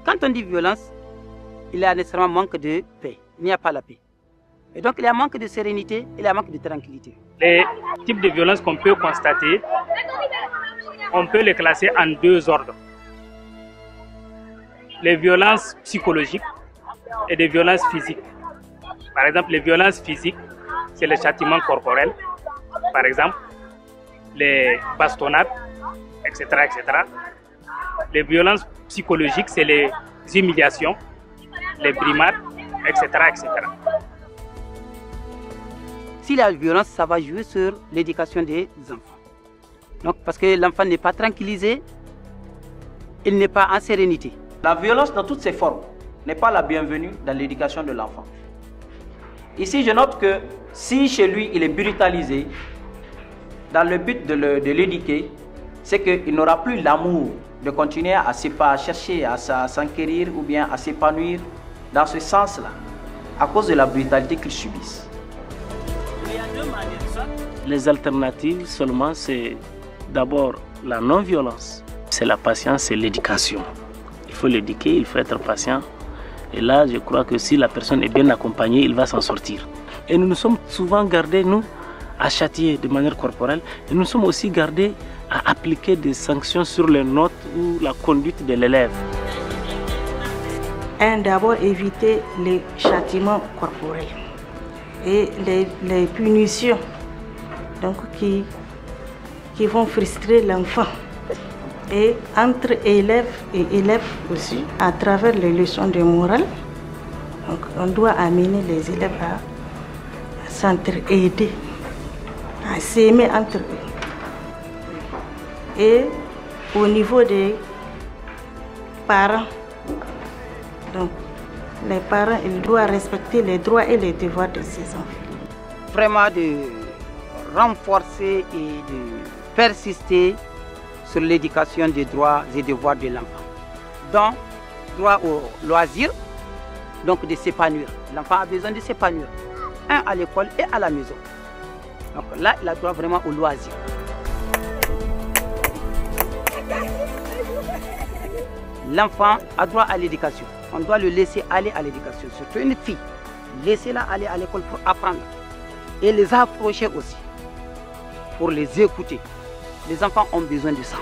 Quand on dit violence, il y a nécessairement manque de paix. Il n'y a pas la paix. Et donc il y a manque de sérénité, il y a manque de tranquillité. Les types de violences qu'on peut constater, on peut les classer en deux ordres. Les violences psychologiques et des violences physiques. Par exemple, les violences physiques, c'est les châtiments corporels, par exemple, les bastonnades, etc., etc. Les violences psychologiques, c'est les humiliations, les brimades, etc., etc. Si la violence, ça va jouer sur l'éducation des enfants. Donc, parce que l'enfant n'est pas tranquillisé, il n'est pas en sérénité. La violence dans toutes ses formes n'est pas la bienvenue dans l'éducation de l'enfant. Ici, je note que si chez lui, il est brutalisé, dans le but de l'éduquer, c'est qu'il n'aura plus l'amour de continuer à chercher à s'enquérir ou bien à s'épanouir dans ce sens-là, à cause de la brutalité qu'il subisse. Les alternatives seulement, c'est d'abord la non-violence. C'est la patience, c'est l'éducation. Il faut l'éduquer, il faut être patient. Et là, je crois que si la personne est bien accompagnée, il va s'en sortir. Et nous nous sommes souvent gardés, nous, à châtier de manière corporelle. Et nous sommes aussi gardés à appliquer des sanctions sur les notes ou la conduite de l'élève. D'abord, éviter les châtiments corporels et les punitions donc, qui vont frustrer l'enfant. Et entre élèves et élèves aussi, à travers les leçons de morale, donc on doit amener les élèves à s'entraider, à s'aimer entre eux. Et au niveau des parents, donc les parents, ils doivent respecter les droits et les devoirs de ces enfants. Vraiment de renforcer et de persister sur l'éducation des droits et devoirs de l'enfant. Donc, droit au loisir, donc de s'épanouir. L'enfant a besoin de s'épanouir, à l'école et à la maison. Donc là, il a droit vraiment au loisir. L'enfant a droit à l'éducation. On doit le laisser aller à l'éducation. Surtout une fille, laissez-la aller à l'école pour apprendre. Et les approcher aussi, pour les écouter. Les enfants ont besoin de ça.